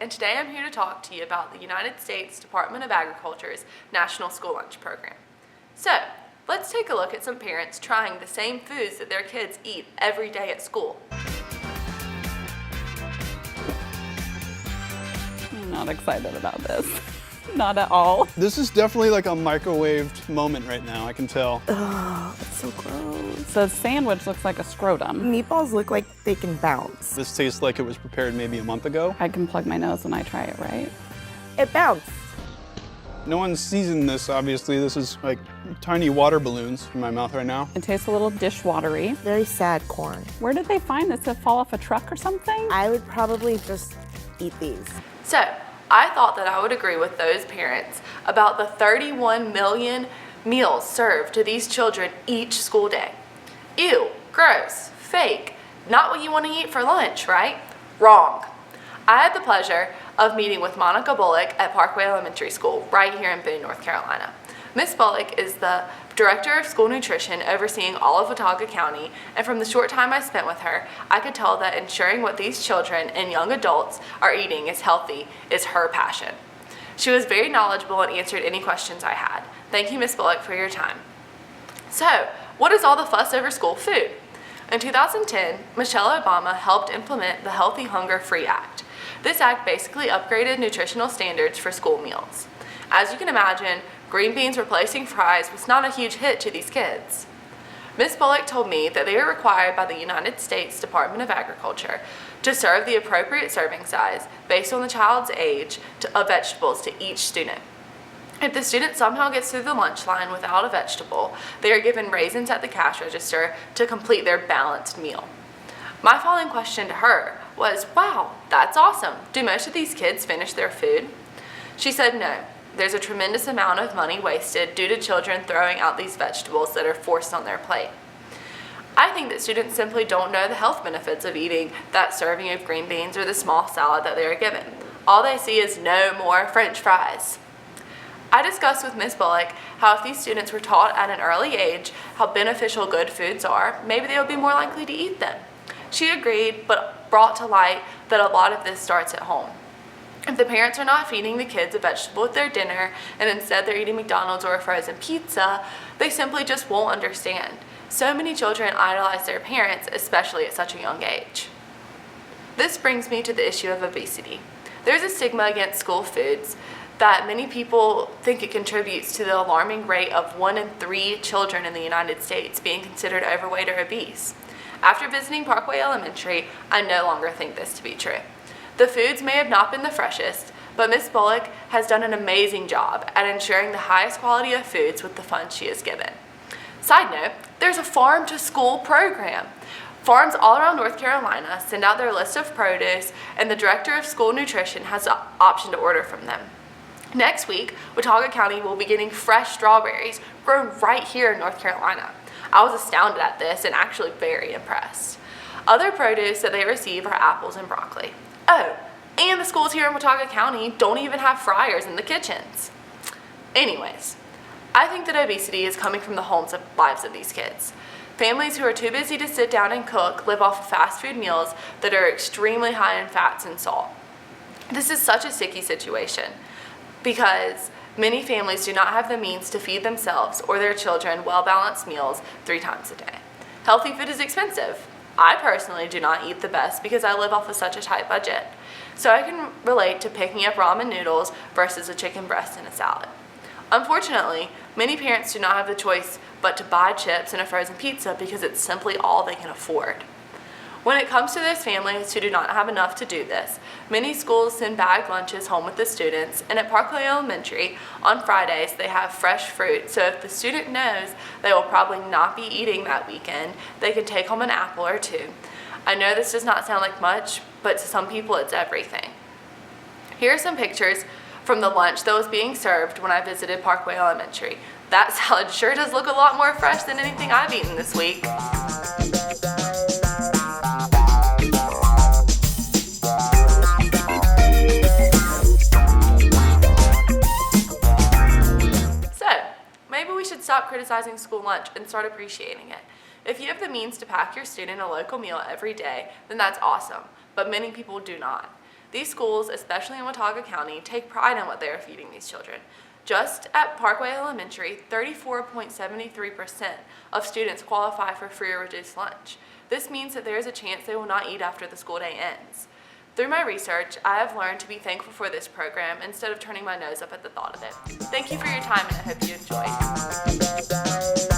and today I'm here to talk to you about the United States Department of Agriculture's National School Lunch Program. So, let's take a look at some parents trying the same foods that their kids eat every day at school. I'm not excited about this. Not at all. This is definitely like a microwaved moment right now, I can tell. Ugh, it's so gross. The sandwich looks like a scrotum. Meatballs look like they can bounce. This tastes like it was prepared maybe a month ago. I can plug my nose when I try it, right? It bounced. No one's seasoned this, obviously. This is like tiny water balloons in my mouth right now. It tastes a little dishwatery. Very sad corn. Where did they find this? Did it fall off a truck or something? I would probably just eat these. So, I thought that I would agree with those parents about the 31 million meals served to these children each school day. Ew, gross, fake, not what you want to eat for lunch, right? Wrong. I had the pleasure of meeting with Monica Bullock at Parkway Elementary School right here in Boone, North Carolina. Miss Bullock is the Director of School Nutrition overseeing all of Watauga County, and from the short time I spent with her, I could tell that ensuring what these children and young adults are eating is healthy is her passion. She was very knowledgeable and answered any questions I had. Thank you, Miss Bullock, for your time. So, what is all the fuss over school food? In 2010, Michelle Obama helped implement the Healthy Hunger Free Act. This act basically upgraded nutritional standards for school meals. As you can imagine, green beans replacing fries was not a huge hit to these kids. Ms. Bullock told me that they are required by the United States Department of Agriculture to serve the appropriate serving size based on the child's age of vegetables to each student. If the student somehow gets through the lunch line without a vegetable, they are given raisins at the cash register to complete their balanced meal. My following question to her was, wow, that's awesome. Do most of these kids finish their food? She said no. There's a tremendous amount of money wasted due to children throwing out these vegetables that are forced on their plate. I think that students simply don't know the health benefits of eating that serving of green beans or the small salad that they are given. All they see is no more French fries. I discussed with Ms. Bullock how if these students were taught at an early age how beneficial good foods are, maybe they would be more likely to eat them. She agreed, but brought to light that a lot of this starts at home. If the parents are not feeding the kids a vegetable with their dinner and instead they're eating McDonald's or a frozen pizza, they simply just won't understand. So many children idolize their parents, especially at such a young age. This brings me to the issue of obesity. There's a stigma against school foods that many people think it contributes to the alarming rate of 1 in 3 children in the United States being considered overweight or obese. After visiting Parkway Elementary, I no longer think this to be true. The foods may have not been the freshest, but Ms. Bullock has done an amazing job at ensuring the highest quality of foods with the funds she has given. Side note, there's a farm-to-school program. Farms all around North Carolina send out their list of produce, and the Director of School Nutrition has the option to order from them. Next week, Watauga County will be getting fresh strawberries grown right here in North Carolina. I was astounded at this and actually very impressed. Other produce that they receive are apples and broccoli. Oh, and the schools here in Watauga County don't even have fryers in the kitchens. Anyways, I think that obesity is coming from the homes and lives of these kids. Families who are too busy to sit down and cook live off of fast food meals that are extremely high in fats and salt. This is such a sticky situation because many families do not have the means to feed themselves or their children well-balanced meals 3 times a day. Healthy food is expensive. I personally do not eat the best because I live off of such a tight budget. So I can relate to picking up ramen noodles versus a chicken breast and a salad. Unfortunately, many parents do not have the choice but to buy chips and a frozen pizza because it's simply all they can afford. When it comes to those families who do not have enough to do this, many schools send bagged lunches home with the students, and at Parkway Elementary, on Fridays, they have fresh fruit, so if the student knows they will probably not be eating that weekend, they can take home an apple or 2. I know this does not sound like much, but to some people it's everything. Here are some pictures from the lunch that was being served when I visited Parkway Elementary. That salad sure does look a lot more fresh than anything I've eaten this week. Stop criticizing school lunch and start appreciating it. If you have the means to pack your student a local meal every day, then that's awesome, but many people do not. These schools, especially in Watauga County, take pride in what they are feeding these children. Just at Parkway Elementary, 34.73% of students qualify for free or reduced lunch. This means that there is a chance they will not eat after the school day ends. Through my research, I have learned to be thankful for this program instead of turning my nose up at the thought of it. Thank you for your time, and I hope you enjoyed.